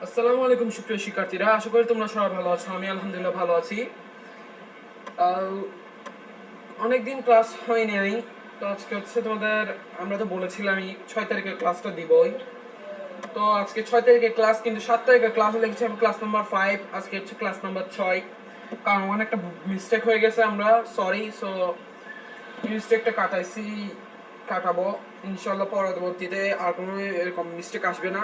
আসসালামু আলাইকুম সুপ্রিয় শিক্ষার্থীরা, আশা করি তোমরা সবাই ভালো আছো। আমি আলহামদুলিল্লাহ ভালো আছি। অনেকদিন ক্লাস হয়নি। তো আজকে হচ্ছে তোমাদের, আমরা তো বলেছিলামই 6 তারিখে ক্লাসটা দিবই। তো আজকে 6 তারিখে ক্লাস, কিন্তু 7 তারিখে ক্লাসে লিখেছি আমি ক্লাস নাম্বার 5, আজকে হচ্ছে ক্লাস নাম্বার 6। কারণ আমার একটা মিস্টেক হয়ে গেছে, আমরা সরি। সো মিস্টেকটা কাটাবো ইনশাল্লাহ। পরবর্তীতে আর কোনো এরকম মিস্টেক আসবে না।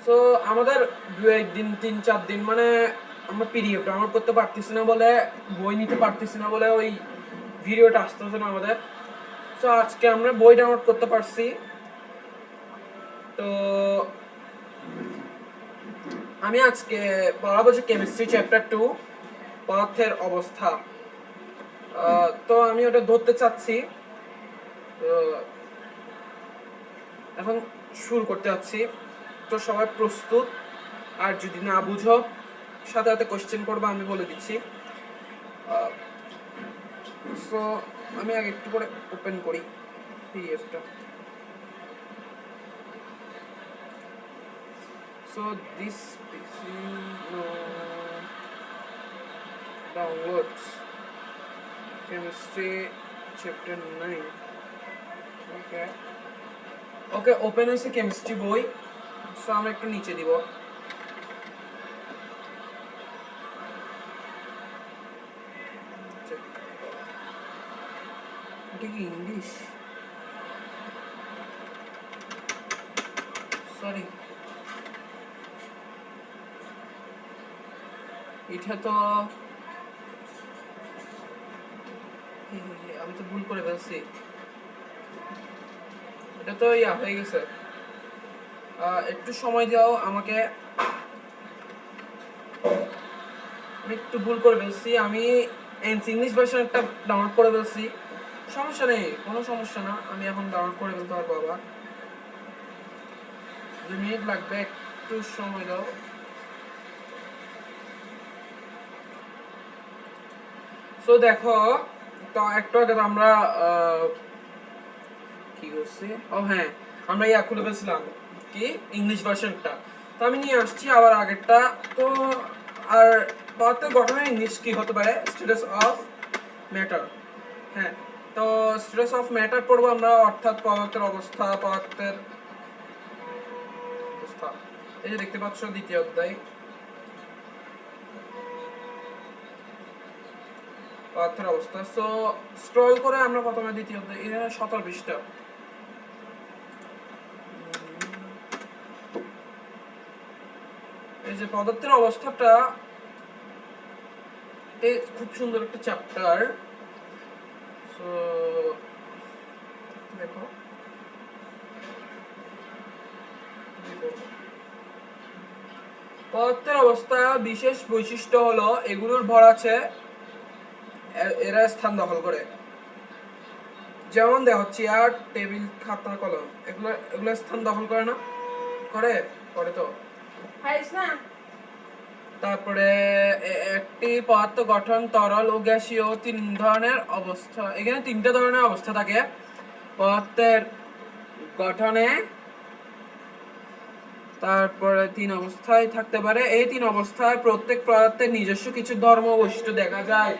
সো আমাদের 2-1 দিন 3-4 দিন মানে আমরা পিডিএফ ডাউনলোড করতে পারতেছি না বলে, বই নিতে পারতেছি না বলে ওই ভিডিওটা আসতেছে না আমাদের। সো আজকে আমরা বই ডাউনলোড করতে পারছি। তো আমি আজকে পড়াবো যে কেমিস্ট্রি চ্যাপ্টার 2, পদার্থের অবস্থা। তো আমি ওটা ধরতে চাচ্ছি। তো এখন শুরু করতে যাচ্ছি। তো সবাই প্রস্তুত? আর যদি না বুঝো সাথে সাথে কোশ্চেন করবো, আমি বলে দিচ্ছি। সো আমি আগে একটু করে ওপেন করি পিডিএফটা। So this downloads chemistry chapter 9। Okay okay, open হয়েছে কেমিস্ট্রি বই। সো আমরা একটু নিচে দিব। এটা কি ইংলিশ? সরি, এটা তো আমি তো ভুল করে ফেলছি। এটা তো ইয়া হয়ে গেছে। একটু সময় দাও আমাকে, আমি একটু ভুল করে ফেলছি। আমি ইংলিশ ভার্সন একটা ডাউনলোড করে ফেলছি। সমস্যা নেই, কোনো সমস্যা না, আমি এখন ডাউনলোড করে ফেলতে পারবো। আবার 2 মিনিট লাগবে, একটু সময় দাও। সো দেখো, তো একটু আগে তো আমরা কি করছি, ও হ্যাঁ, আমরা ইয়া খুলে ফেলছিলাম কি ইংলিশ ভার্সনটা। তো আমি নিয়ে আসছি আবার আগেরটা। তো আর পদার্থের গঠনের ইংলিশ কি হতে পারে? Status of matter. হ্যাঁ, তো স্ট্যাটাস অফ ম্যাটার পড়বো আমরা, অর্থাৎ পদার্থের অবস্থা। এই যে দেখতে পাচ্ছ, দ্বিতীয় অধ্যায় পদার্থের অবস্থা। সো স্ক্রল করে আমরা প্রথমে দ্বিতীয় অধ্যায়, এখানে 17 পৃষ্ঠা। এই যে পদার্থের অবস্থাটা, এই খুব সুন্দর একটা চ্যাপ্টার। সো দেখো, পদার্থের অবস্থা বিশেষ বৈশিষ্ট্য হলো এগুলোর ভর আছে, এরা স্থান দখল করে। যেমন দেখো, চেয়ার, টেবিল, খাতা, কলম, এগুলো এগুলো স্থান দখল করে না? করে করে তো। তারপরে একটি পদার্থ গঠন তরল ও গ্যাসীয়, 3 ধরনের অবস্থা। এখানে 3টে ধরনের অবস্থা থাকে পদার্থের গঠনে। তারপরে 3 অবস্থায় থাকতে পারে। এই 3 অবস্থায় প্রত্যেক পদার্থের নিজস্ব কিছু ধর্ম বৈশিষ্ট্য দেখা যায়।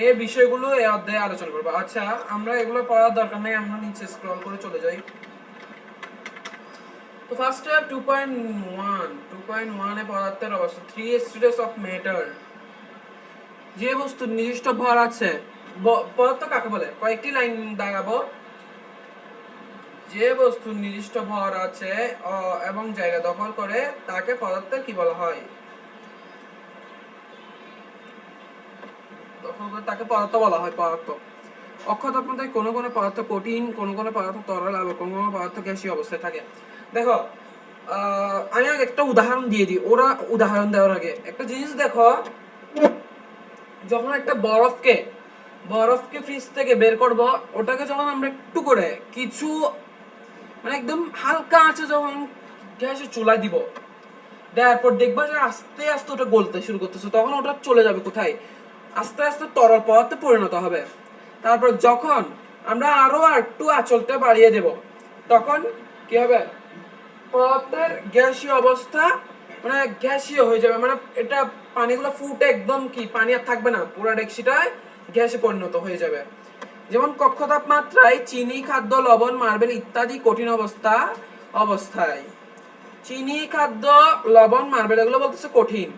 এই বিষয়গুলো এই অধ্যায়ে আলোচনা করবো। আচ্ছা, আমরা এগুলো পড়ার দরকার নেই, আমরা নিচে স্ক্রল করে চলে যাই। তো ফার্স্ট 2.1 এ পদার্থের অবস্থা, 3 স্টেটস অফ ম্যাটার। যে বস্তুর নির্দিষ্ট ভর আছে, পদার্থ কাকে বলে? কয়েকটি লাইন দাগাবো। যে বস্তুর নির্দিষ্ট ভর আছে এবং জায়গা দখল করে তাকে পদার্থের কি বলা হয়? তাকে পদার্থ বলা হয়। পদার্থ অক্ষত আপনাদের কোনো কোনো পদার্থ কঠিন, কোনো কোনো পদার্থ তরল, আবার কোনো কোনো পদার্থ গ্যাসীয় অবস্থায় থাকে। দেখো, আমি আগে একটা উদাহরণ দিয়ে দিই। ওরা উদাহরণ দেওয়ার আগে একটা জিনিস দেখো, যখন একটা বরফকে ফ্রিজ থেকে বের করব, ওটাকে যখন আমরা একটু করে কিছু মানে একদম হালকা আছে যখন গ্যাসে চুলায় দিব, দেওয়ার পর দেখবা যে আস্তে আস্তে ওটা গলতে শুরু করতেছে, তখন ওটা চলে যাবে কোথায়? আস্তে আস্তে তরল পদার্থে পরিণত হবে। তারপর যখন আমরা আরো একটু আঁচলটা বাড়িয়ে দেব, তখন কি হবে, পদার্থের গ্যাসীয় অবস্থা মানে গ্যাসীয় হয়ে যাবে, মানে এটা পানিগুলো ফুটে একদম কি পানি আর থাকবে না, পুরো ডেক্সিটায় গ্যাসে পরিণত হয়ে যাবে। যেমন কক্ষ তাপমাত্রায় চিনি, খাদ্য, লবণ, মার্বেল ইত্যাদি কঠিন অবস্থায় চিনি, খাদ্য, লবণ, মার্বেল এগুলো বলতেছে কঠিন,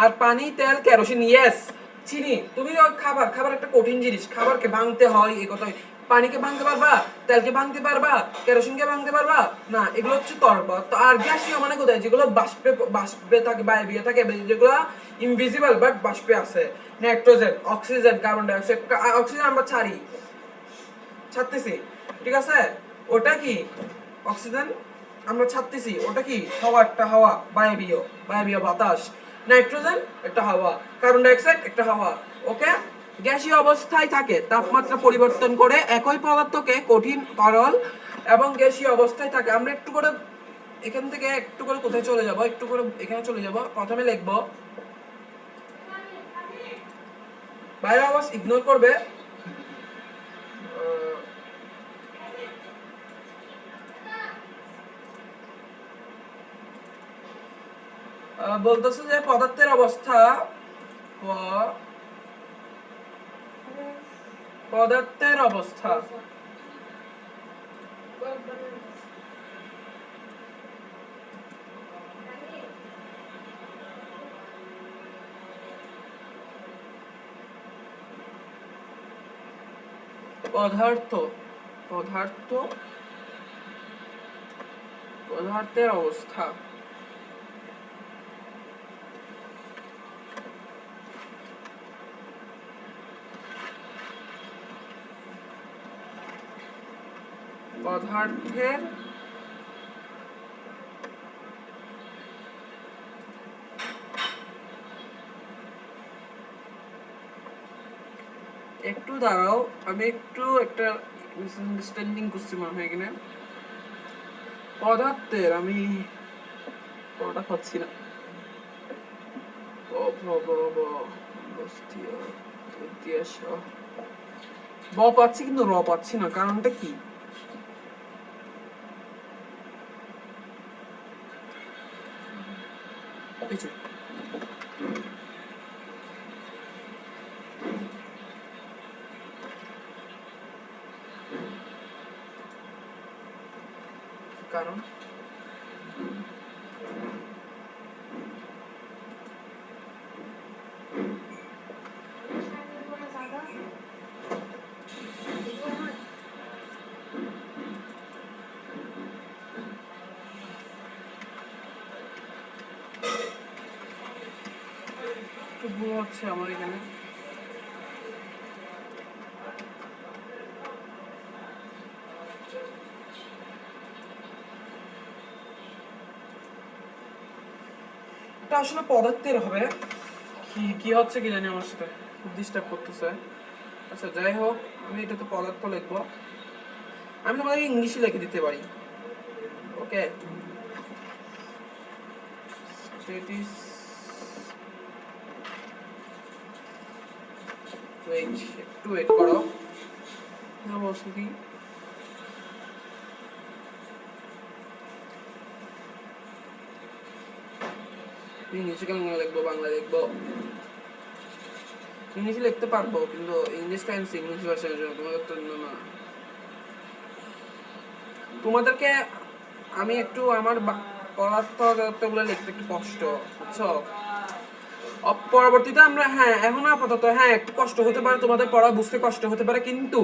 আর পানি, তেল, কেরোসিন, ইয়েস চিনি, তুমি খাবার একটা কঠিন জিনিস, খাবারকে ভাঙতে হয় এই কথাই, পানিকে ভাঙতে পারবা, তেলকে ভাঙতে পারবা, কেরোসিনকে ভাঙতে পারবা না, এগুলো হচ্ছে তরল পদার্থ। আর গ্যাসীয় মানে কোথায়, যেগুলো বাষ্পে থাকে, বায়বীয় থাকে, যেগুলো ইনভিজিবল বাট বাষ্পে আছে, nitrogen, oxygen, carbon die oxide. Oxygen আমরা ছাড়তেছি, ঠিক আছে, ওটা কি অক্সিজেন আমরা ছাড়তেছি, ওটা কি হাওয়া, একটা হাওয়া, বায়বীয় বাতাস। নাইট্রোজেন একটা হাওয়া, কার্বন ডাই অক্সাইড একটা হাওয়া। ওকে, গ্যাসীয় অবস্থায় থাকে, তাপমাত্রা পরিবর্তন করে একই পদার্থকে কঠিন, তরল এবং গ্যাসীয় অবস্থায় থাকে। আমরা একটু করে এখান থেকে একটু করে কোথায় চলে যাব, একটু করে এখানে চলে যাব, প্রথমে লিখব, বাইরের আওয়াজ ইগনোর করবে। বলতেছে যে পদার্থের অবস্থা, পদার্থের অবস্থা পদার্থের অবস্থা পদার্থের একটু দাঁড়াও, আমি একটু একটা মিসআন্ডারস্ট্যান্ডিং করছি মনে হয় এখানে। পদার্থের আমি পড়াটা পাচ্ছি না, ব পাচ্ছি কিন্তু র পাচ্ছি না, কারণটা কি? কারণ ভুল হচ্ছে আমার এখানে। এটা আসলে পদার্থের হবে, কি হচ্ছে কি জানি, আমার সাথে খুব ডিস্টার্ব করতেছে। আচ্ছা যাই হোক, আমি এটা তো পদার্থ লিখবো, আমি তোমাদের ইংলিশে লিখে দিতে পারি। ওকে, একটু ওয়েট করো, বলছো কি ইংলিশে কেন লিখবো, বাংলা লিখবো, ইংলিশে লিখতে পারবো কিন্তু ইংলিশ টাইমস ইংলিশ ভাষার জন্য, তোমাদের তো না। তোমাদেরকে আমি একটু আমার পদার্থগুলো লিখতে একটু কষ্ট, বুঝছো? পরবর্তীতে আমরা এখন আপাতত একটু কষ্ট হতে পারে, তোমাদের পড়া বুঝতে কষ্ট হতে পারে, কিন্তু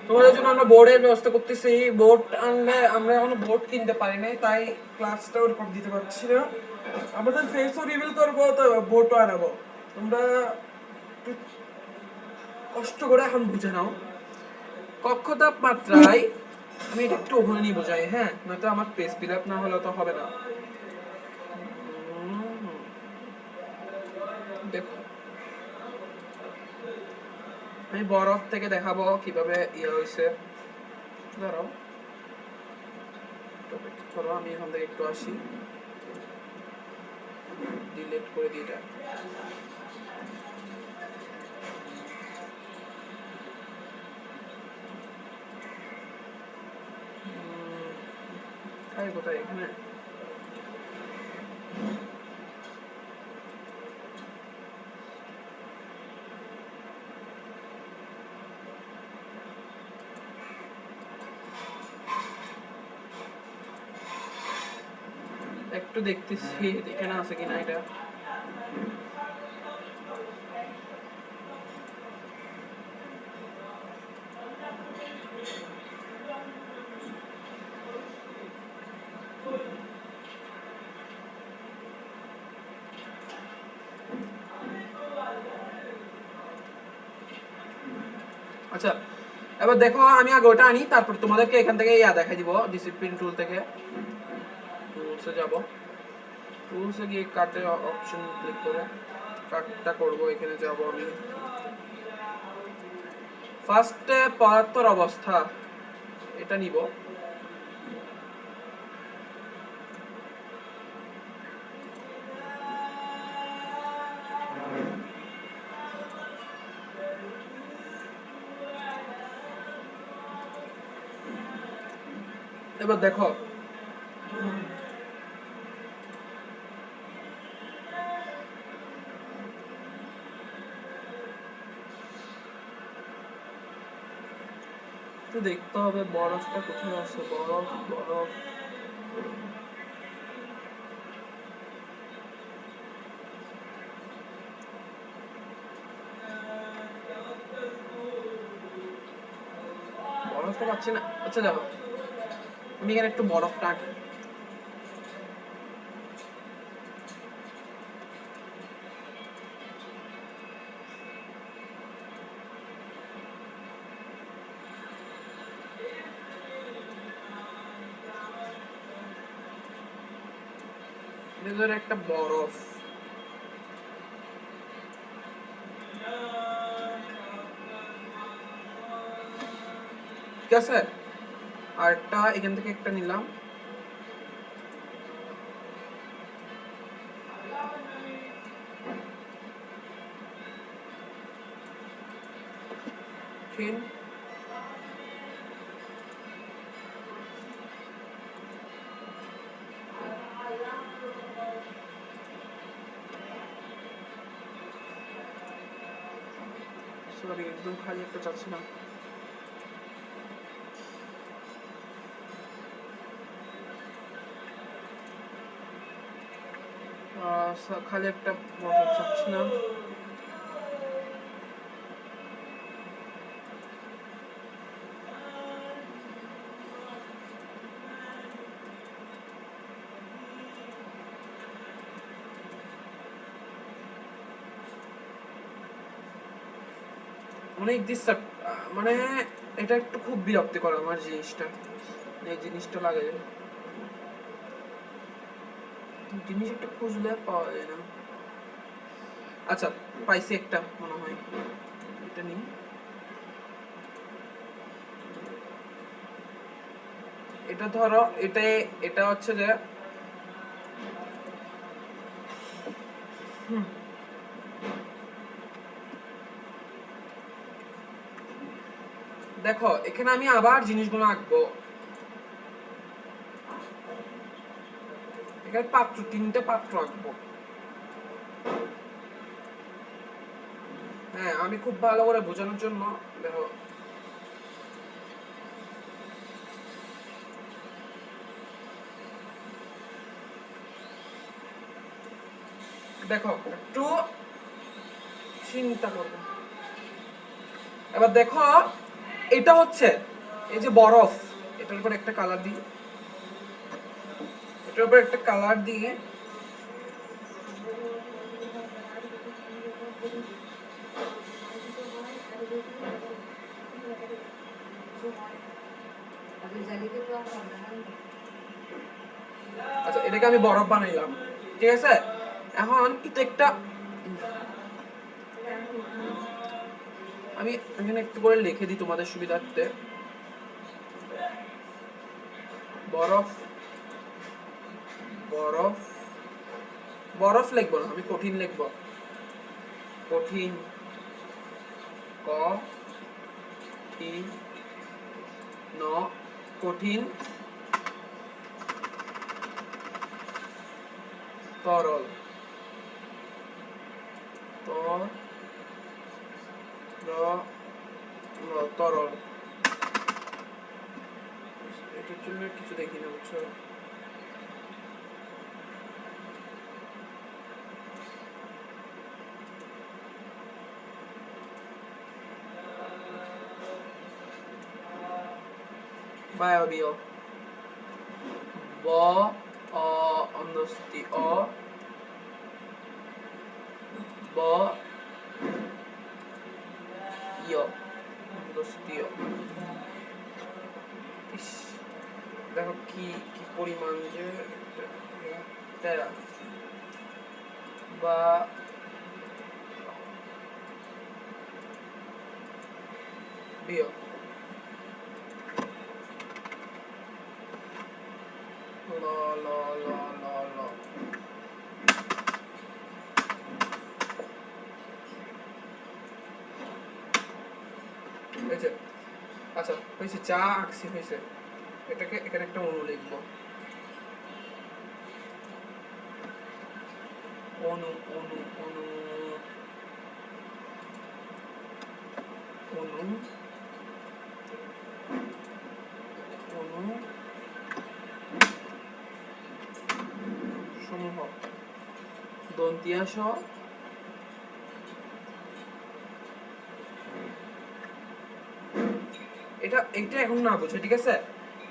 তোমাদের জন্য আমরা বোর্ডের ব্যবস্থা করতেছি। বোর্ড আনলে, আমরা এখনো বোর্ড কিনতে পারি নাই, তাই ক্লাসটাও রেকর্ড দিতে পারছি না। আমাদের ফেসও রিভিল করবো, তো বোর্ডও আনাবো। তোমরা একটু কষ্ট করে এখন বুঝে নাও। কক্ষ তাপমাত্রায়, আমি এটা একটু ওখানে নিয়ে বোঝাই, নয়তো আমার পেজ ফিল আপ না হলে তো হবে না। দেখো, আমি বরফ থেকে দেখাবো কিভাবে ইয়ে হয়েছে। দাঁড়াও, আমি এখান থেকে একটু আসি, ডিলিট করে দিই এটা। কোথায় এখানে? একটু দেখতেছি এখানে আছে কিনা এটা। আচ্ছা, এবার দেখো আমি আগে ওটা আনি, তারপর তোমাদেরকে এখান থেকে দেখাই দিব। ডিসিপ্লিন টুল থেকে টুলসে যাব, টুলসে গিয়ে কাটে অপশন ক্লিক করে কাটটা করব। এখানে যাব আমি ফার্স্টে পদার্থর অবস্থা, এটা নিব। এবার দেখো একটু দেখতে হবে বরফটা কোথায় আছে। বরফ বরফ বরফটা পাচ্ছি না। আচ্ছা যাবো, আমি এখানে একটু বরফটা আঁকি। ভেতরে একটা বরফ, ঠিক আছে। আর একটা এখান থেকে একটা নিলাম। ফিন সরি, একদম খালি একটা চাচ্ছি না। খালি একটা বরফ চাচ্ছি না। অনেক ডিস্টার্ব, মানে এটা একটু খুব বিরক্তিকর আমার জিনিসটা। এই জিনিসটা লাগে, জিনিস একটা খুঁজলে পাওয়া যায় না। আচ্ছা পাইছি একটা মনে হয়, এটা নিই। এটা ধরো এটা হচ্ছে যে দেখো এখানে আমি আবার জিনিসগুলো আঁকবো। এখানে পাত্র, তিনটে পাত্র আঁকবো। হ্যাঁ, আমি খুব ভালো করে বোঝানোর জন্য দেখো দেখো একটু চিন্তা করবো। এবার দেখো এটা হচ্ছে এই যে বরফ, এটার উপর একটা কালার দিই, এটার উপর একটা কালার দিয়ে আচ্ছা এটাকে আমি বরফ বানাইলাম, ঠিক আছে। এখন এটা একটা আমি এখানে একটু করে লিখে দিই তোমাদের সুবিধার্থে। বরফ বরফ বরফ লিখবো না, আমি কঠিন লিখবো। কঠিন, ক ঠিন ন, কঠিন তরল তরল এটার জন্য কিছু দেখি না, বুঝছো? বায়বীয় ব অ অন্যস্তি অ ব ইয় অন্যস্তীয়। ইস, দেখো কি কি পরিমাণ যে তেরা বা বিয় ল ল ল ল ল হয়েছে। আচ্ছা হয়েছে, চা আঁকছি হয়েছে। এটাকে এখানে একটা অণু লিখবো, অণু অণু অণু অণু অণু সমূহ দন্তিয়া স এটা এটা এখন না বুঝে, ঠিক আছে?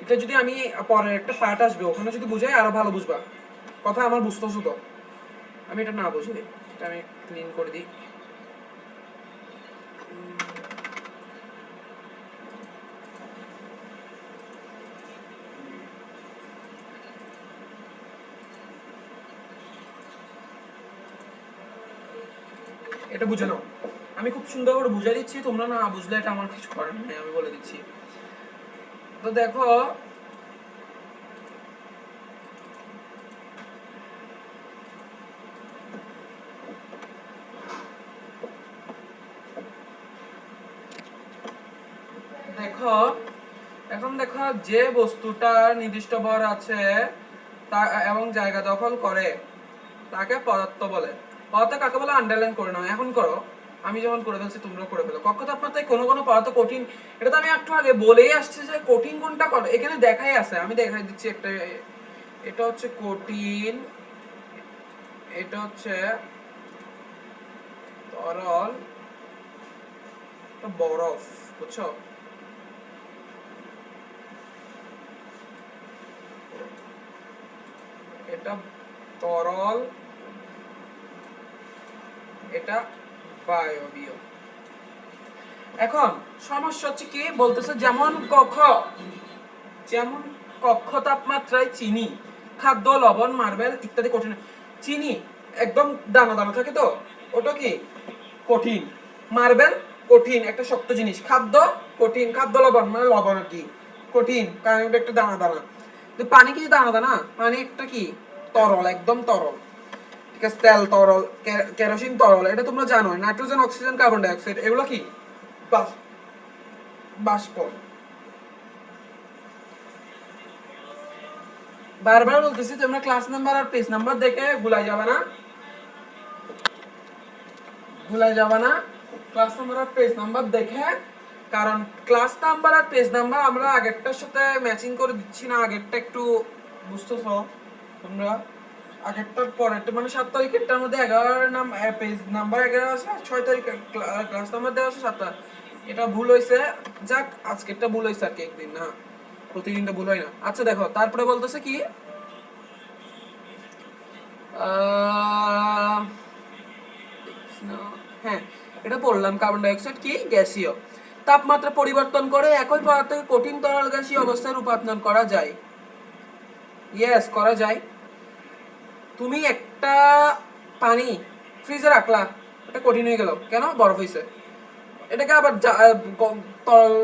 এটা যদি আমি পরে একটা পার্ট আসবে ওখানে যদি বুঝাই আরো ভালো বুঝবা। কথা আমার বুঝতেছো তো? আমি এটা না বুঝি, এটা আমি ক্লিন করে দিই। এটা বুঝে নাও, আমি খুব সুন্দর করে বুঝাই দিচ্ছি, তোমরা না বুঝলে এটা আমার কিছু করার নেই, আমি বলে দিচ্ছি। তো দেখো দেখো এখন দেখো, যে বস্তুটা নির্দিষ্ট ভর আছে তা এবং জায়গা দখল করে তাকে পদার্থ বলে। পদার্থ কাকে বলে আন্ডারলাইন করে নাও, এখন করো। আমি যখন করে ফেলছি তোমরাও করে ফেলো। কক্ষ তাপমাত্রায় কোনো কোনো পদার্থ কঠিন, এটা তো আমি একটু আগে বলেই আসছি যে কঠিন কোনটা করে, এখানে দেখাই আছে, আমি দেখাই দিচ্ছি একটা। এটা হচ্ছে কঠিন, এটা হচ্ছে তরল, বরফ, বুঝছো? এটা তরল, এটা বায়বীয়। এখন সমস্যা হচ্ছে কি বলতেছে, যেমন যেমন কক্ষ তাপমাত্রায় চিনি, খাদ্য, লবণ, মার্বেল ইত্যাদি কঠিন। চিনি একদম দানা দানা থাকে, তো ওটা কি কঠিন। মার্বেল কঠিন, একটা শক্ত জিনিস। খাদ্য কঠিন, খাদ্য লবণ মানে লবণ আর কি কঠিন, কারণ এটা একটা দানা দানা। পানি কি দানা দানা? পানি একটা কি তরল, একদম তরল, ঠিক আছে? তেল তরল, কেরোসিন তরল, এটা তোমরা জানো। Nitrogen, oxygen, carbon die oxide এগুলো কি বাষ্প। বারবার বলতেছি তোমরা ক্লাস নাম্বার আর পেজ নাম্বার দেখে ভুলাই যাবে না। ক্লাস নাম্বার আর পেজ নাম্বার দেখে, কারণ ক্লাস নাম্বার আর পেজ নাম্বার আমরা আগেরটার সাথে ম্যাচিং করে দিচ্ছি না। আগেরটা একটু বুঝতেছো তোমরা? আগেরটার পরেরটা মানে 7 তারিখেরটার মধ্যে 11 নাম পেজ নাম্বার 11 আছে, 6 তারিখ ক্লাস নাম্বার দেওয়া আছে 7টা। এটা ভুল হয়েছে, যাক আজকেরটা ভুল হয়েছে আর কি, একদিন না, প্রতিদিনটা ভুল হয় না। আচ্ছা দেখো তারপরে বলতেছে কি, হ্যাঁ এটা পড়লাম, কার্বন ডাই অক্সাইড কি গ্যাসীয়। তাপমাত্রা পরিবর্তন করে একই পদার্থকে কঠিন তরল গ্যাসীয় অবস্থায় রূপান্তর করা যায়। ইয়েস, করা যায়। তুমি একটা পানি ফ্রিজে রাখলা, এটা কঠিন হয়ে গেল, কেন? বরফ হয়েছে। এটাকে আবার তরল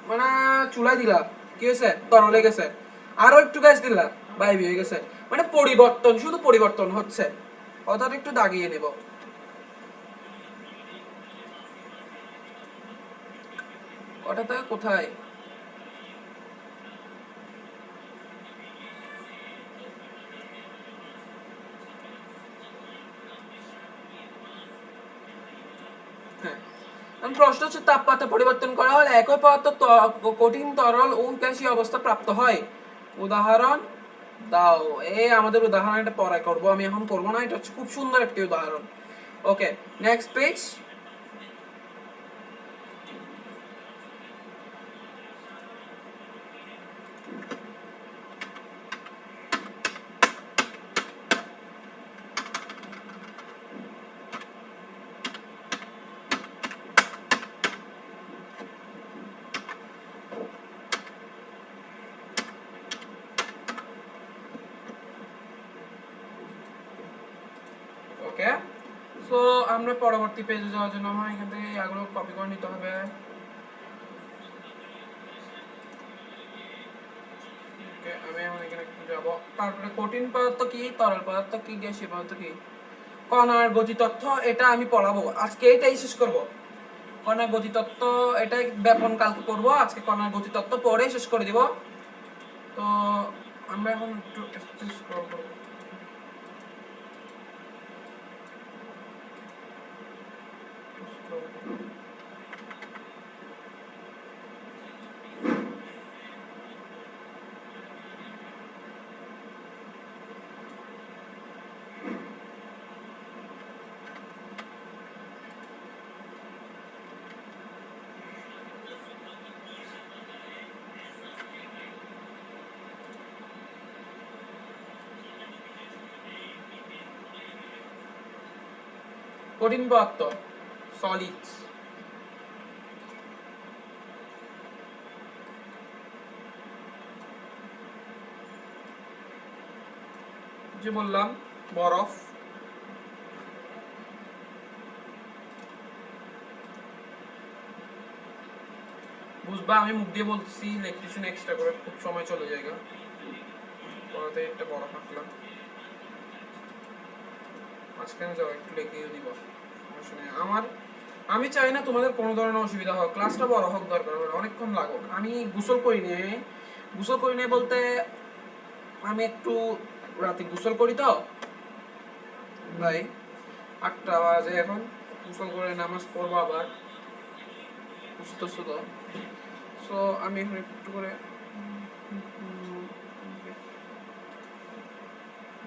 মানে চুলায় দিলা, কি হয়েছে? তরল হয়ে গেছে। আরো একটু গ্যাস দিলা, বায়বীয় হয়ে গেছে। মানে পরিবর্তন, শুধু পরিবর্তন হচ্ছে। কথাটা একটু দাগিয়ে নেব। ওটাতে কোথায়? প্রশ্ন হচ্ছে তাপমাত্রা পরিবর্তন করা হলে একই পদার্থ কঠিন তরল ও গ্যাসীয় অবস্থা প্রাপ্ত হয়। উদাহরণ দাও। আমাদের উদাহরণ এটা পরে করব, আমি এখন করব না, এটা হচ্ছে খুব সুন্দর একটি উদাহরণ। ওকে, নেক্সট পেজ। ওকে, সো আমরা পরবর্তী পেজে যাওয়ার জন্য আমার এখান থেকে এগুলো কপি করে নিতে হবে। আমি এখন এখানে একটু যাব। তারপরে কঠিন পদার্থ কি, তরল পদার্থ কি, গ্যাসীয় পদার্থ কি, কণার গতিতত্ত্ব, এটা আমি পড়াবো আজকে, এটাই শেষ করব। কণার গতিতত্ত্ব এটা ব্যাপন কালকে করব, আজকে কণার গতিতত্ত্ব পড়ে শেষ করে দিব। তো আমরা এখন একটু স্ক্রল করব। কঠিন পদার্থ সলিডস, যে বললাম বরফ, বুঝবা আমি মুখ দিয়ে বলতেছি, ইলেকট্রিশিয়ান এক্সট্রা করে খুব সময় চলে যায়। পরে একটা বরফ আঁকলাম, মাঝখানে যাও একটু লিখেও দিব, সমস্যা নেই আমার। আমি চাই না তোমাদের কোনো ধরনের অসুবিধা হোক, ক্লাসটা বড় হোক, দরকার হবে অনেকক্ষণ লাগুক। আমি গোসল করি নি বলতে আমি একটু রাতে গোসল করি, তো ভাই 8টা বাজে এখন, গোসল করে নামাজ পড়বো আবার, বুঝতেছো তো। সো আমি এখন একটু করে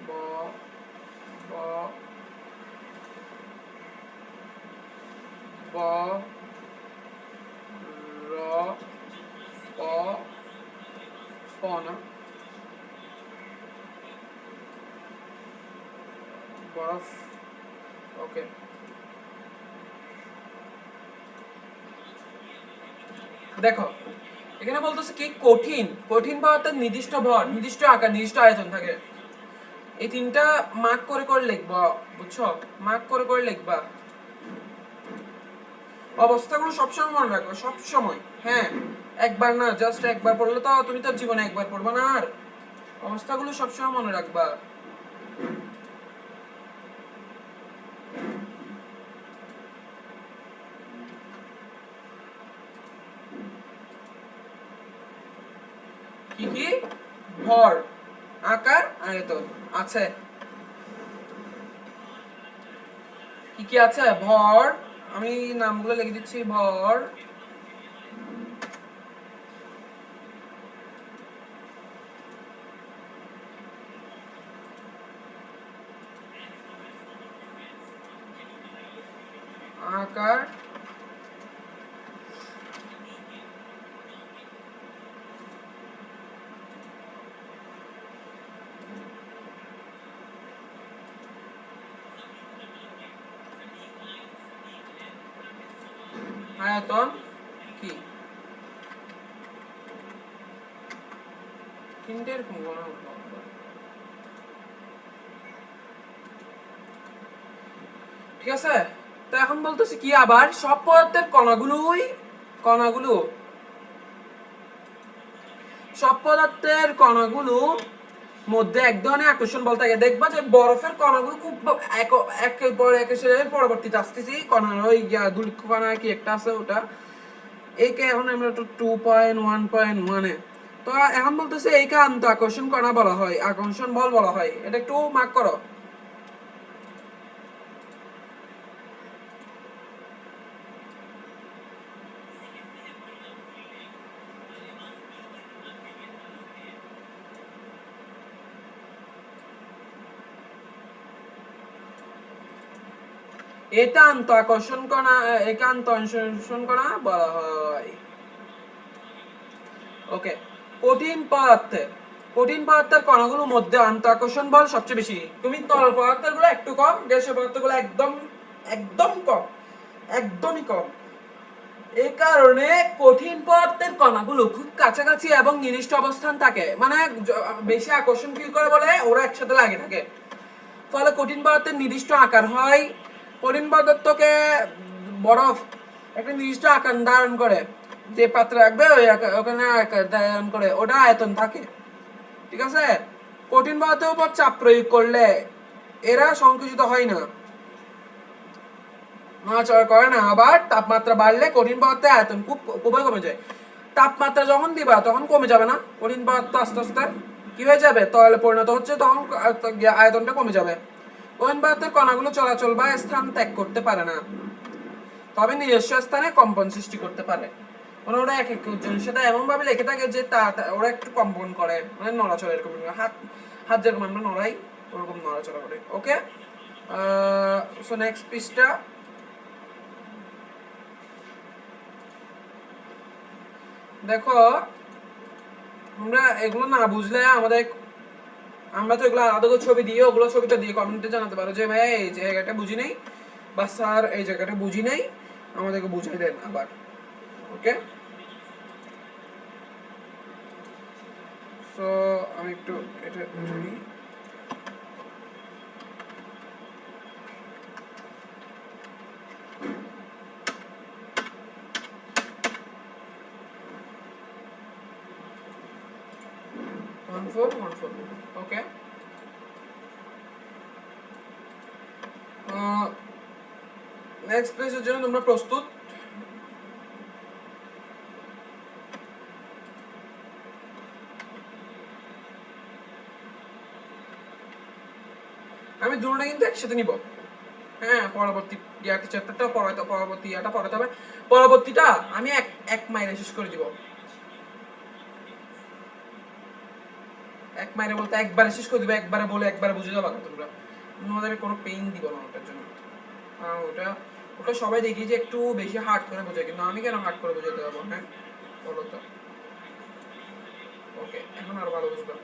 ব ব ব র অ প না, বরফ। ওকে, দেখো এখানে বলতেছে কি, কঠিন পদার্থের নির্দিষ্ট ভর, নির্দিষ্ট আকার, নির্দিষ্ট আয়তন থাকে। এই তিনটা মার্ক করে করে লিখবা, বুঝছো, মার্ক করে করে লিখবা। অবস্থাগুলো সবসময় মনে রাখবে, সবসময়। হ্যাঁ, একবার না, জাস্ট একবার পড়লে তো তুমি তো জীবনে একবার পড়বা না, আর অবস্থাগুলো সবসময় মনে রাখবা। কি কি, ভর, আকার, আয়তন আছে। কি কি আছে, ভর, আমি নামগুলো লিখে দিচ্ছি, ভর, আকার, আয়তন কি, তিনটে এরকম ঠিক আছে। তো এখন বলতেছি কি, আবার সব পদার্থের কণাগুলো সব পদার্থের কণাগুলো মধ্যে এক ধরনের আকর্ষণ বল থাকে। দেখবা যে বরফের কণাগুলো খুব একের পর এক পরবর্তীতে আসতেছি, কণার ওই ধূলিকণা কণা কি একটা আছে ওটা, এইকে এখন আমরা একটু 2.1.1 তো এখন বলতেছে এইকে আকর্ষণ কণা বলা হয়, আকর্ষণ বল বলা হয়। এটা একটু মার্ক করো। এটা আন্ত আকর্ষণ কণা, একে আন্ত আকর্ষণ কণা বলা হয়। ওকে, কঠিন পদার্থের কণাগুলোর মধ্যে আন্ত আকর্ষণ বল সবচেয়ে বেশি। তুমি তরল পদার্থগুলো একটু কম, গ্যাসীয় পদার্থগুলো একদম একদম কম, একদমই কম। এই কারণে কঠিন পদার্থের কণাগুলো খুব কাছাকাছি এবং নির্দিষ্ট অবস্থান থাকে, মানে বেশি আকর্ষণ ফিল করে বলে ওরা একসাথে লাগে থাকে। ফলে কঠিন পদার্থের নির্দিষ্ট আকার হয়। কঠিন পদার্থকে বরফ একটা নির্দিষ্ট আকার ধারণ করে, যে পাত্রে রাখবে ওখানে আকার ধারণ করে, ওটা আয়তন থাকে। ঠিক আছে, কঠিন পদার্থের উপর চাপ প্রয়োগ করলে এরা সংকুচিত হয় না, নড়াচড়া করে না। আবার তাপমাত্রা বাড়লে কঠিন পদার্থের আয়তন খুবই কমে যায়। তাপমাত্রা যখন দিবা তখন কমে যাবে না, কঠিন পদার্থ আস্তে আস্তে কি হয়ে যাবে, তরলে পরিণত হচ্ছে, তখন আয়তনটা কমে যাবে। কঠিন পদার্থের কণাগুলো চলাচল বা স্থান ত্যাগ করতে পারে না, তবে নিজস্ব স্থানে কম্পন সৃষ্টি করতে পারে। মানে ওরা এক এক জিনিস সাথে এমন ভাবে লেগে থাকে যে ওরা একটু কম্পন করে, মানে নড়াচড়া এরকম, হাত হাত যেরকম আমরা নড়াই ওরকম নড়াচড়া করে। ওকে, সো নেক্সট পৃষ্ঠা। দেখো, আমরা এগুলো না বুঝলে আমরা তো এগুলো আলাদা করে ছবি দিয়ে, ওগুলো ছবিটা দিয়ে কমেন্টে জানাতে পারো যে ভাই এই জায়গাটা বুঝি নেই, বা স্যার এই জায়গাটা বুঝি নেই, আমাদেরকে বুঝাই দেন আবার। ওকে, সো আমি একটু এটা বুঝি। ওকে, নেক্সট পেজের জন্য তোমরা প্রস্তুত? আমি দুটোটা কিন্তু একসাথে নিব। হ্যাঁ, পরবর্তী চ্যাপ্টারটা পড়াতে হবে। পরবর্তীটা আমি এক মাইলে শেষ করে দিব। এক মাইলে বলতে একবারে শেষ করে দিব, একবারে বলে একবারে বুঝে যাবা তোমরা। তোমাদের কোনো পেইন দিব না ওটার জন্য। ওটা ওটা সবাই দেখি যে একটু বেশি হার্ড করে বোঝায়, কিন্তু আমি কেন হার্ড করে বোঝাতে যাবো? হ্যাঁ বলো তো। ওকে, এখন আরো ভালো বুঝবা।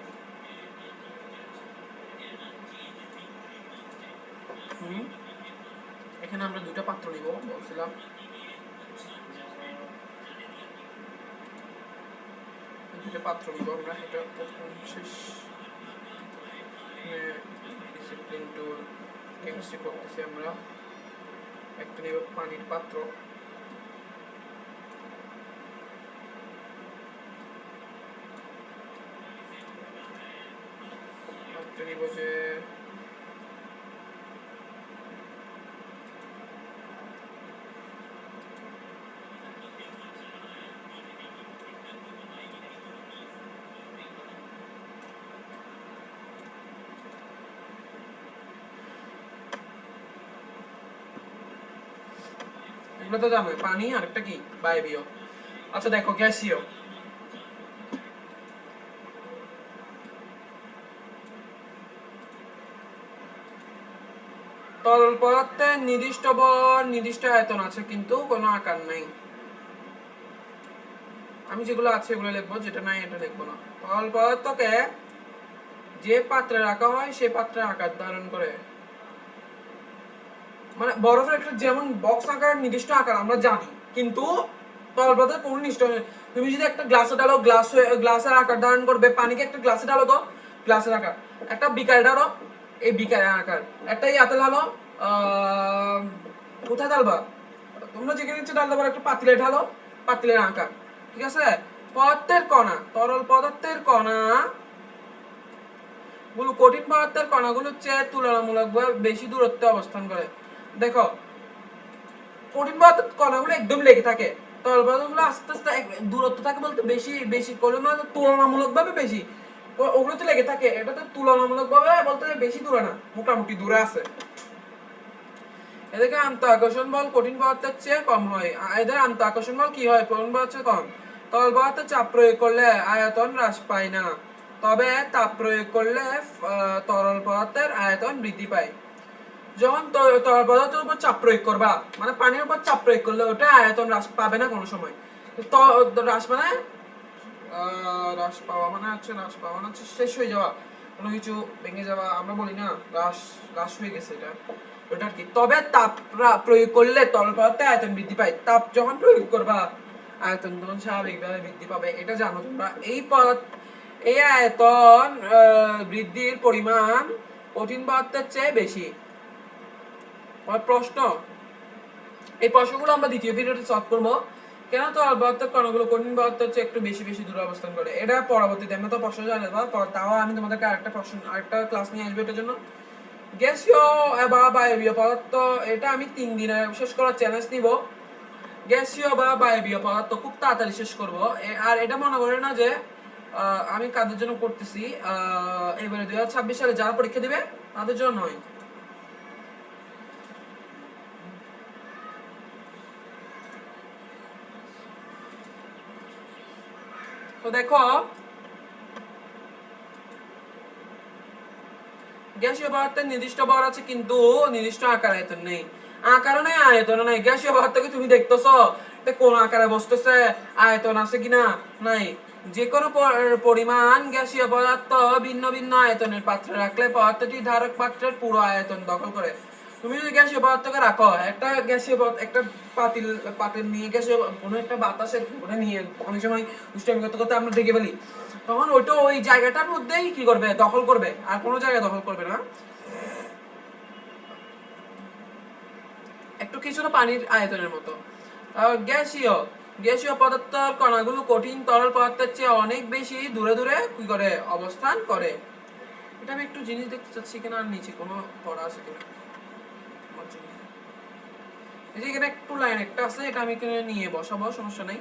এখানে আমরা দুটো পাত্র নিব বলছিলাম। দুটো পাত্র নিব আমরা, এটা প্রথম শেষ ডিসিপ্লিন টুল কেমিস্ট্রি করতেছি আমরা। একটা নিব পানির পাত্র, একটা নিব যে এগুলো তো জানো, পানি আর একটা কি বায়বীয়। আচ্ছা দেখো, গ্যাসীয়। তরল পদার্থের নির্দিষ্ট ভর নির্দিষ্ট আয়তন আছে, কিন্তু কোনো আকার নাই। আমি যেগুলো আছে এগুলো লিখবো, যেটা নাই এটা লিখবো না। তরল পদার্থকে যে পাত্রে রাখা হয় সে পাত্রে আকার ধারণ করে। মানে বরফের একটা যেমন বক্স আকার নির্দিষ্ট আকার আমরা জানি, কিন্তু তরল পদার্থের কোনো নির্দিষ্ট, তুমি যদি একটা গ্লাসে ঢালো গ্লাসের আকার ধারণ করবে। পানিকে একটা গ্লাসে ঢালো তো গ্লাসের আকার, একটা বিকারে ঢালো এই বিকারের আকার, একটা ইয়াতে ঢালো কোথায় ঢালবা তোমরা যেখানে ইচ্ছে ঢালতে পারো, একটা পাতিলে ঢালো পাতিলের আকার। ঠিক আছে, পদার্থের কণা, তরল পদার্থের কণা গুলো কঠিন পদার্থের কণাগুলোর চেয়ে তুলনামূলকভাবে বেশি দূরত্বে অবস্থান করে। দেখো, কঠিন পদার্থের কণাগুলো একদম লেগে থাকে, তরল পদার্থগুলো আস্তে আস্তে দূরত্ব থাকে, বলতে বেশি বেশি তুলনামূলকভাবে বেশি ওগুলো তো লেগে থাকে। এটা তো তুলনামূলকভাবে বলতে বেশি দূরে না, মোটামুটি দূরে আছে। এদেরকে আন্ত আকর্ষণ বল কঠিন পদার্থের চেয়ে কম হয়। এদের আন্ত আকর্ষণ বল কি হয়, কঠিন পদার্থের চেয়ে কম। তরল পদার্থে চাপ প্রয়োগ করলে আয়তন হ্রাস পায় না, তবে তাপ প্রয়োগ করলে তরল পদার্থের আয়তন বৃদ্ধি পায়। যখন তরল পদার্থের উপর চাপ প্রয়োগ করবা, মানে পানির উপর চাপ প্রয়োগ করলে ওটা আয়তন হ্রাস পাবে না কোনো সময়। তো হ্রাস মানে হ্রাস পাওয়া মানে হচ্ছে শেষ হয়ে যাওয়া, কোনো কিছু ভেঙে যাওয়া আমরা বলি না, হ্রাস হয়ে গেছে এটা, ওটা আর কি। তবে তাপ প্রয়োগ করলে তরল পদার্থে আয়তন বৃদ্ধি পায়। তাপ যখন প্রয়োগ করবা আয়তন তখন স্বাভাবিকভাবে বৃদ্ধি পাবে, এটা জানো তোমরা। এই আয়তন বৃদ্ধির পরিমাণ কঠিন পদার্থের চেয়ে বেশি। প্রশ্ন, এই প্রশ্নগুলো আমরা দ্বিতীয় ভিডিওতে সলভ করবো। কেন তরল পদার্থের কণাগুলো কঠিন পদার্থের চেয়ে একটু বেশি বেশি দূরে অবস্থান করে, এটা পরবর্তীতে আমরা তো প্রশ্ন জানি না, তাও আমি তোমাদেরকে আরেকটা ক্লাস নিয়ে আসবো এটার জন্য। গ্যাসীয় বা বায়বীয় পদার্থ, এটা আমি 3 দিনে শেষ করার চ্যালেঞ্জ নিব। গ্যাসীয় বা বায়বীয় পদার্থ খুব তাড়াতাড়ি শেষ করব। আর এটা মনে করে না যে আমি কাদের জন্য করতেছি, এবারে 2026 সালে যারা পরীক্ষা দিবে তাদের জন্য নয়। তো দেখো, গ্যাসীয় পদার্থের নির্দিষ্ট ভর আছে কিন্তু নির্দিষ্ট আকার আয়তন নেই। আকারও নেই, আয়তনও নেই। গ্যাসীয় পদার্থকে তুমি দেখতেছো কোন আকারে বসতেছে, আয়তন আছে কিনা নাই। যে কোনো পরিমাণ গ্যাসীয় পদার্থ ভিন্ন ভিন্ন আয়তনের পাত্রে রাখলে পদার্থটি ধারক পাত্রের পুরো আয়তন দখল করে। তুমি যদি গ্যাসীয় পদার্থকে রাখো একটা একটা পাতিল নিয়ে গ্যাসীয় কোনো একটা বাতাসের ওটা নিয়ে অনেক সময় উষ্ণায়ন করতে করতে আমরা দেখে ফেলি, তখন ওইটা ওই জায়গাটার মধ্যেই কি করবে, দখল করবে, আর কোনো জায়গায় দখল করবে না। একটু কিছুটা পানির আয়তনের মতো। গ্যাসীয় গ্যাসীয় পদার্থের কণাগুলো কঠিন তরল পদার্থের চেয়ে অনেক বেশি দূরে দূরে কি করে অবস্থান করে। এটা আমি একটু জিনিস দেখতে চাচ্ছি কিনা, আর নিচে কোনো পড়া আছে কিনা। এই যে এখানে একটু লাইন একটা আছে, এটা আমি এখানে নিয়ে বসাবো, সমস্যা নাই।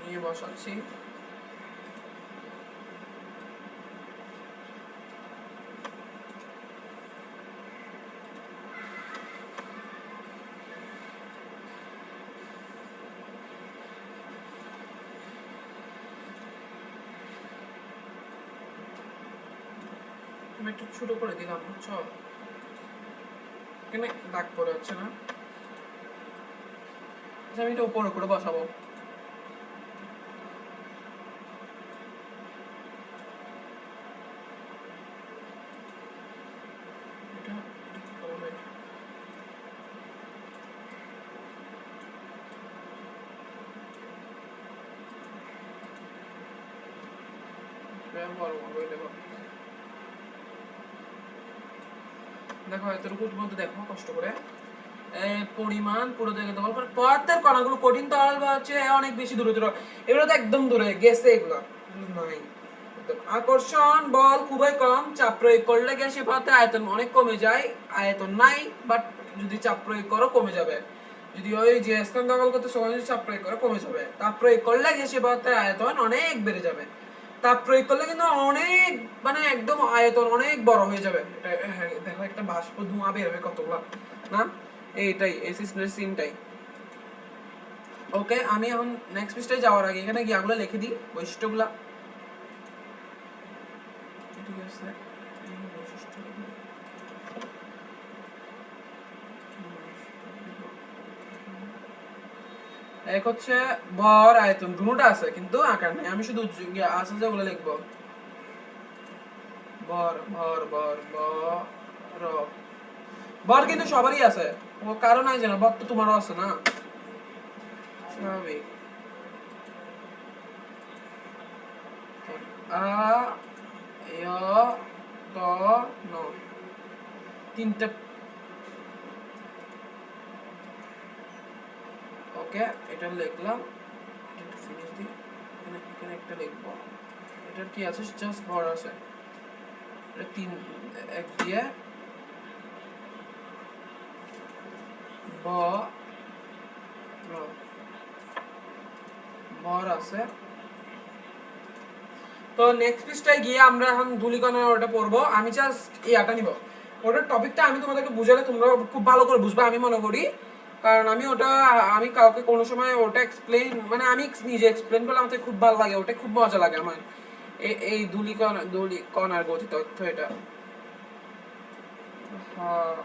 নিয়ে বসাচ্ছি। আমি একটু ছোট করে দিলাম, বুঝছো, এখানে দাগ পড়ে হচ্ছে না। আমি এটা উপরে করে বসাবো। দেখো এতটুকুর মধ্যে দেখো কষ্ট করে পরিমাণ পুরো জায়গায় দখল করে। পদার্থের কণাগুলো কঠিন তরল বা হচ্ছে অনেক বেশি দূরে দূরে, এগুলো তো একদম দূরে গেছে, এগুলো নাই। আকর্ষণ বল খুবই কম, চাপ প্রয়োগ করলে গ্যাসীয় পদার্থের আয়তন অনেক কমে যায়। আয়তন নাই, বাট যদি চাপ প্রয়োগ করো কমে যাবে। যদি ওই যে স্থান দখল করতে সময় যদি চাপ প্রয়োগ করো কমে যাবে। তাপ প্রয়োগ করলে গ্যাসীয় পদার্থের আয়তন অনেক বেড়ে যাবে। তাপ প্রয়োগ করলে কিন্তু অনেক, মানে একদম আয়তন অনেক বড় হয়ে যাবে। দেখো একটা বাষ্প ধোঁয়া বের হবে কতগুলো না, এইটাই এই সিনটাই। ওকে, আমি এখন নেক্সট পৃষ্ঠায় যাওয়ার আগে এখানে গিয়াগুলো লিখে দিই বৈশিষ্ট্যগুলা। ঠিক আছে, এক হচ্ছে ভর আয়তন দুটোটা আছে কিন্তু আকার নেই, আমি শুধু আছে যেগুলো লিখবো। ভর ভর ভর ভর ভর কিন্তু সবারই আছে, ও কারণ নাই জানা, ভর তো তোমারও আছে না, স্বাভাবিক। আ য় ত ন তিনটে। ওকে, এটা লিখলাম, একটু ফিনিশ দিই। এখানে একটা লিখবো, এটার কি আছে, জাস্ট ভর আছে। এটা 3 এক দিয়ে ভর আছে। তো নেক্সট পৃষ্ঠায় গিয়ে আমরা এখন ধূলিকণার ওটা পড়বো। আমি জাস্ট ইয়াটা নিব, ওটার টপিকটা আমি তোমাদেরকে বুঝালে তোমরা খুব ভালো করে বুঝবে আমি মনে করি। কারণ আমি কাউকে কোনো সময় ওটা এক্সপ্লেন, মানে আমি নিজে এক্সপ্লেন করলে আমাকে খুব ভালো লাগে, ওটা খুব মজা লাগে আমার, এই ধূলিকণার গতি তথ্য এটা। হ্যাঁ,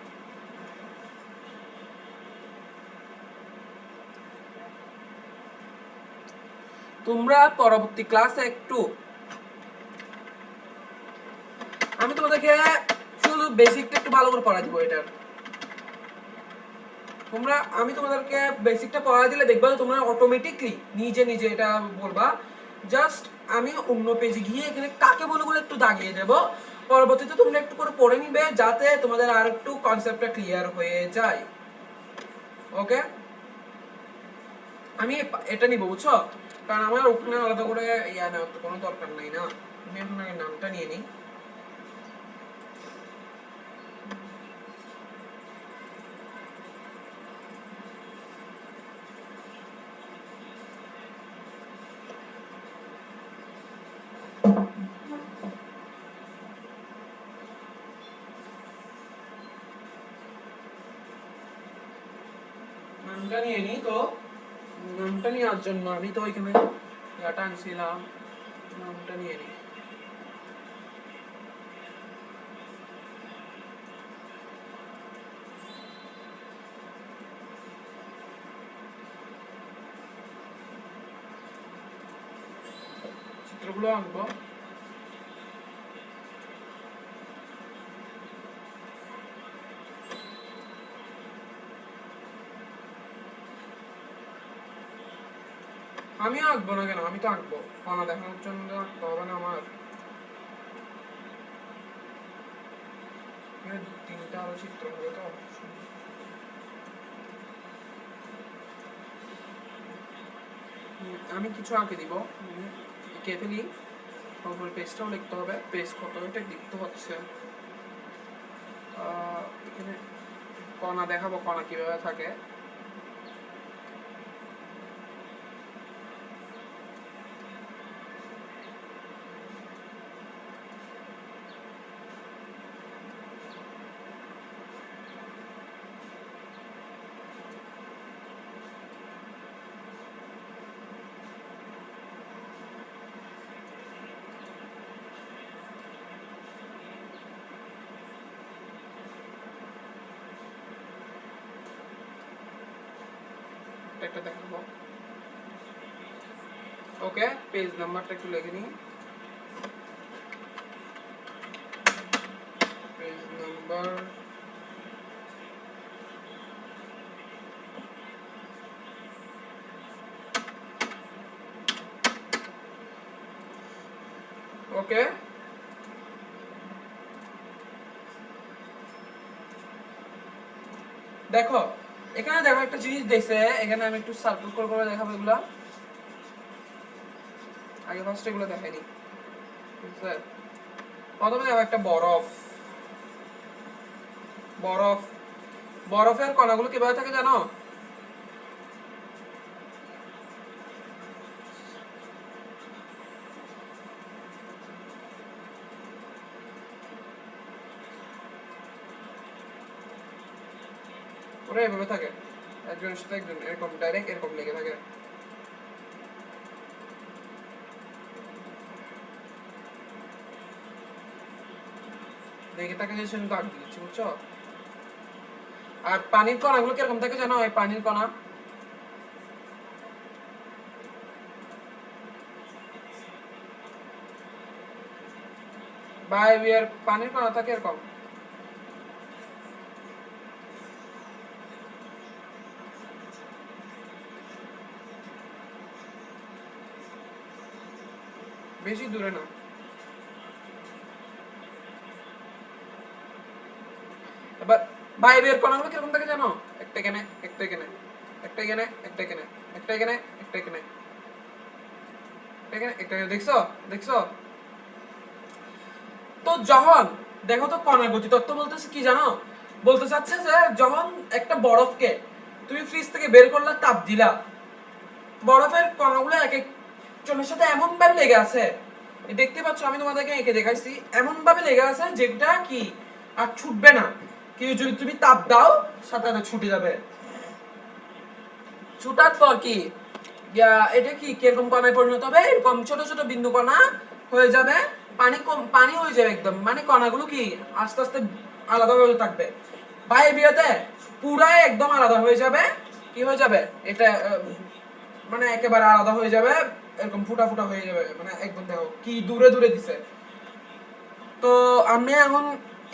তোমরা পরবর্তী ক্লাসে একটু, আমি তোমাদেরকে শুধু বেসিকটা একটু ভালো করে পড়া দিব এটার। আমি তোমাদেরকে বেসিকটা পড়া দিলে দেখবা তোমরা অটোমেটিকলি নিজে নিজে এটা বলবা। জাস্ট আমি অন্য পেজে গিয়ে এখানে কাকে বলে বলে একটু দাগিয়ে দেব, পরবর্তীতে তোমরা একটু করে পড়ে নিবে যাতে তোমাদের আর একটু কনসেপ্টটা ক্লিয়ার হয়ে যায়। ওকে, আমি এটা নিব বুঝছো, কারণ আমার ওখানে আলাদা করে ইয়া নেওয়ার তো কোনো দরকার নাই না। আমি এখন আগে নামটা নিয়ে নিই। নামটা নিয়ে নিই তো, নামটা নেওয়ার জন্য আমি তো ওইখানে ইয়াটা আনছিলাম, নামটা নিয়ে নিই। চিত্রগুলো আনবো। আমিও আঁকবো না কেন, আমি তো আঁকবো, কণা দেখানোর জন্য আঁকতে হবে না আমার। তিনটা আরো চিত্র হবে তো, আমি কিছু আঁকে দিব, এঁকে ফেলি। তারপর পেজটাও লিখতে হবে, পেজ কত এটা লিখতে হচ্ছে। এখানে কণা দেখাবো, কণা কিভাবে থাকে। একটা দেখাবো। ওকে, পেজ নাম্বারটা একটু লিখে নিই। পেজ নাম্বার ওকে, দেখো এখানে দেখো একটা জিনিস দেখছে, এখানে আমি একটু সার্কেল করে দেখাবো এগুলা। আগে ফার্স্ট এগুলো দেখাইনি, ঠিক আছে? প্রথমে দেখো একটা বরফ, বরফ বরফের কণাগুলো কিভাবে থাকে জানো? ওরা এভাবে থাকে, একজনের সাথে একজন এরকম ডাইরেক্ট এরকম লেগে থাকে। লেগে থাকে যে সেজন্য দাগ দিচ্ছি, বুঝছো? আর পানির কণাগুলো কিরকম থাকে জানো? এই পানির কণা পানির কণা থাকে এরকম। বেশি দূরে না, এবার বাইরের কণাগুলো কিরকম থাকে জানো? একটা এখানে, একটা এখানে, একটা এখানে, একটা এখানে, একটা এখানে, একটা এখানে, একটা এখানে, দেখছো? দেখছো? তো যখন দেখো তো কণার গতি তত্ত্ব বলতেছে কি জানো? বলতে চাচ্ছে যে যখন একটা বরফকে তুমি ফ্রিজ থেকে বের করলা, তাপ দিলা, বরফের কণাগুলো এক এক জনের সাথে এমন ভাবে লেগে আছে, দেখতে পাচ্ছ আমি তোমাদেরকে এঁকে দেখাইছি, এমন ভাবে লেগে আছে যেটা কি আর ছুটবে না, কি যদি তুমি তাপ দাও সাথে সাথে ছুটে যাবে। ছুটার পর কি এটা কি কিরকম কণায় পরিণত হবে, এরকম ছোট ছোট বিন্দু কণা হয়ে যাবে, পানি হয়ে যাবে একদম, মানে কণাগুলো কি আস্তে আস্তে আলাদা হয়ে থাকবে। বায়বীয়তে পুরাই একদম আলাদা হয়ে যাবে, কি হয়ে যাবে এটা মানে একেবারে আলাদা হয়ে যাবে, এরকম ফুটা ফুটা হয়ে যাবে, মানে একদম দেখো কি দূরে দূরে দিছে। তো আমি এখন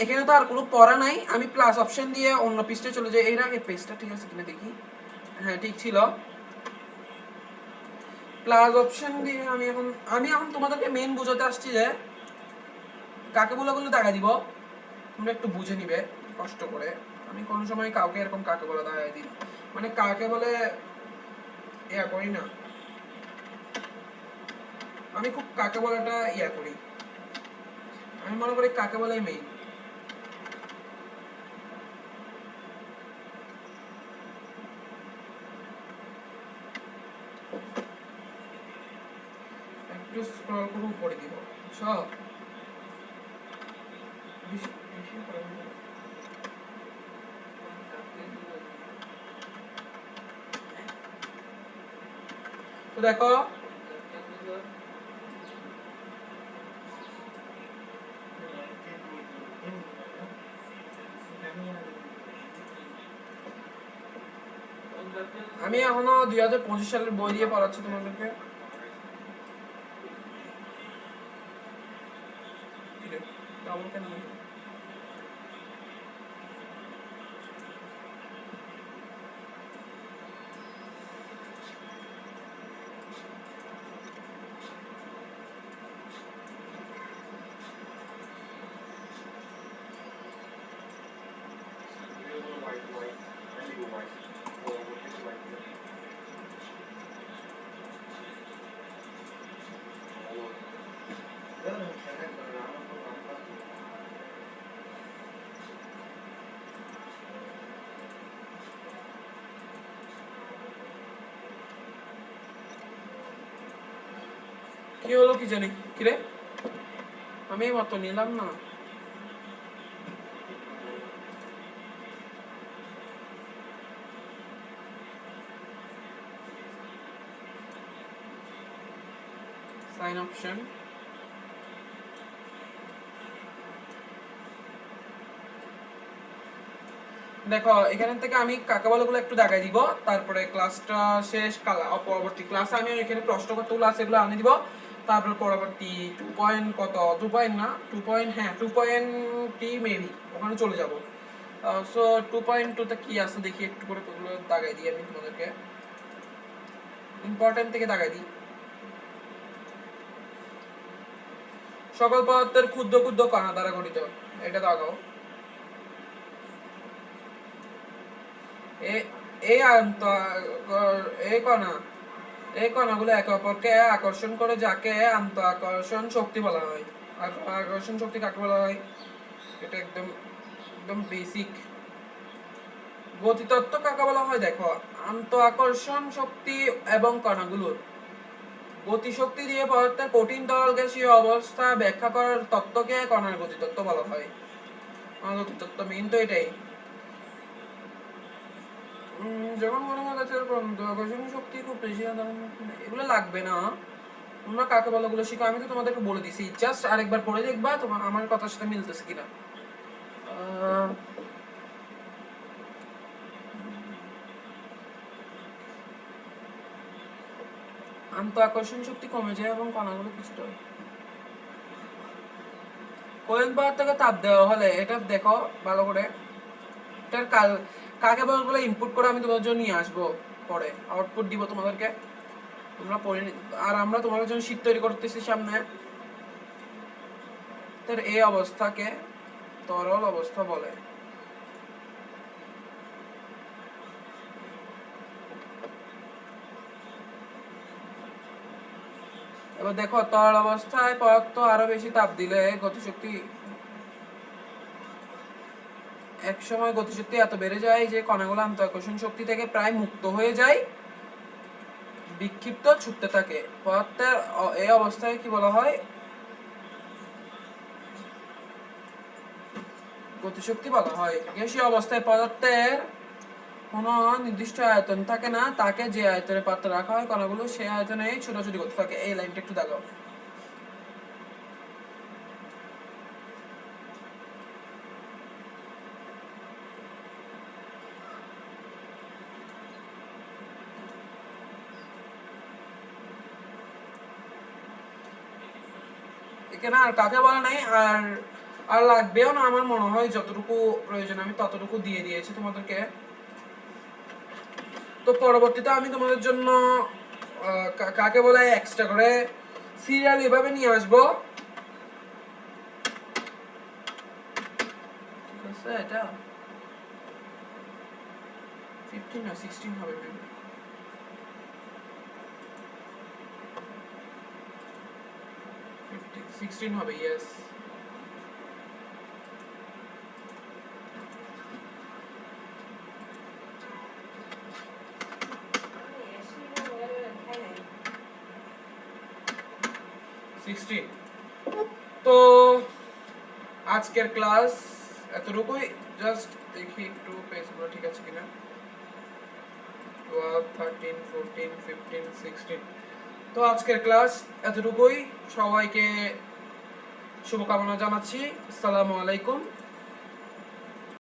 এখানে তো আর কোনো পড়া নাই, আমি প্লাস অপশন দিয়ে অন্য পৃষ্ঠে চলে যাই। এর আগে পেজটা ঠিক আছে কিনা দেখি, হ্যাঁ ঠিক ছিল। প্লাস অপশন দিয়ে আমি এখন তোমাদেরকে মেইন বোঝাতে আসছি যে কাকে বলে গুলো দেখা দিব, তোমরা একটু বুঝে নিবে কষ্ট করে। আমি কোনো সময় কাউকে এরকম কাকে বলে দেখাই দিই, মানে কাকে বলে ইয়া করি না, আমি খুব কাকে বলাটা ইয়া করি, আমি মনে করি কাকে বলে মেইন। একটু স্ক্রল করে উপরে দিব সব বেশি বেশি করে দিব। তো দেখো আমি এখনো 2025 সালের বই দিয়ে পড়াচ্ছি তোমাদেরকে। কি হলো কি জানি, কিরে আমি মতো নিলাম না। সাইন অপশন দেখো, এখান থেকে আমি কাকে বলেগুলো একটু দেখাই দিব, তারপরে ক্লাসটা শেষ পরবর্তী ক্লাসে আমি এখানে প্রশ্ন কতগুলো আছে এগুলো আনি দিব, তারপর পরবর্তী 2 পয়েন্ট কত 2 পয়েন্ট না 2 পয়েন্ট, হ্যাঁ 2 পয়েন্ট টি মেবি ওখানে চলে যাব। সো 2.2 তে কি আছে দেখি একটু করে ওগুলো দাগাই দিই আমি তোমাদেরকে, ইম্পর্টেন্ট থেকে দাগাই দিই। সকল পদার্থের ক্ষুদ্র ক্ষুদ্র কণা দ্বারা গঠিত, এটা দাগাও। এই কণাগুলো একে অপরকে আকর্ষণ করে, যাকে আন্ত আকর্ষণ শক্তি বলা হয়। আকর্ষণ শক্তি কাকে বলা হয়, এটা একদম একদম বেসিক। গতিতত্ত্ব কাকে বলা হয়, দেখো আন্ত আকর্ষণ শক্তি এবং কণাগুলোর গতিশক্তি দিয়ে পদার্থের কঠিন তরল গ্যাসীয় অবস্থা ব্যাখ্যা করার তত্ত্বকে কণার গতিতত্ত্ব বলা হয়। গতিতত্ত্ব মেইন তো এটাই। যখন মনে হয় আকর্ষণ শক্তি খুব বেশি, এগুলো লাগবে না, তোমরা কাকে বলে গুলো শিখো, আমি তো তোমাদেরকে বলে দিছি, জাস্ট আরেকবার পড়ে দেখবা তোমার আমার কথার সাথে মিলতেছে কিনা। আন্ত আকর্ষণ শক্তি কমে যায় এবং কণাগুলো কিছুটা কোহেন পাহাড় থেকে তাপ দেওয়া হলে, এটা দেখো ভালো করে, এটার কাকে বলে ইনপুট করে আমি তোমাদের জন্য নিয়ে আসবো, পরে আউটপুট দিব তোমাদেরকে, তোমরা পড়ে। আর আমরা তোমাদের জন্য শীট তৈরি করতেছি সামনে, তার এই অবস্থাকে তরল অবস্থা বলে। এবার দেখো তরল অবস্থায় পদার্থ আরো বেশি তাপ দিলে গতিশক্তি এক সময় গতিশক্তি এত বেড়ে যায় যে কণাগুলো আন্ত আকর্ষণ শক্তি থেকে প্রায় মুক্ত হয়ে যায়, বিক্ষিপ্ত ছুটতে থাকে। পদার্থের এই অবস্থায় কি বলা হয়, গতিশক্তি বলা হয়। গ্যাসীয় অবস্থায় পদার্থের কোনো নির্দিষ্ট আয়তন থাকে না, তাকে যে আয়তনে পাত্র রাখা হয় কণাগুলো সেই আয়তনে ছোটাছুটি করতে থাকে। এই লাইনটা একটু দেখাও। এখানে আর কাকে বলা নাই, আর আর লাগবেও না আমার মনে হয়। যতটুকু প্রয়োজন আমি ততটুকু দিয়ে দিয়েছি তোমাদেরকে। তো পরবর্তীতে আমি তোমাদের জন্য কাকে বলে এক্সট্রা করে সিরিয়াল এভাবে নিয়ে আসবো। ঠিক আছে, এটা 15 না 16 হবে মেবি। 16 হবে, ইয়েস। তো আজকের ক্লাস এতটুকুই। জাস্ট দেখি একটু পেজগুলো ঠিক আছে কিনা। 12 13 14 15 16। তো আজকের ক্লাস এতটুকুই। সবাইকে শুভকামনা জানাচ্ছি। আসসালামু আলাইকুম।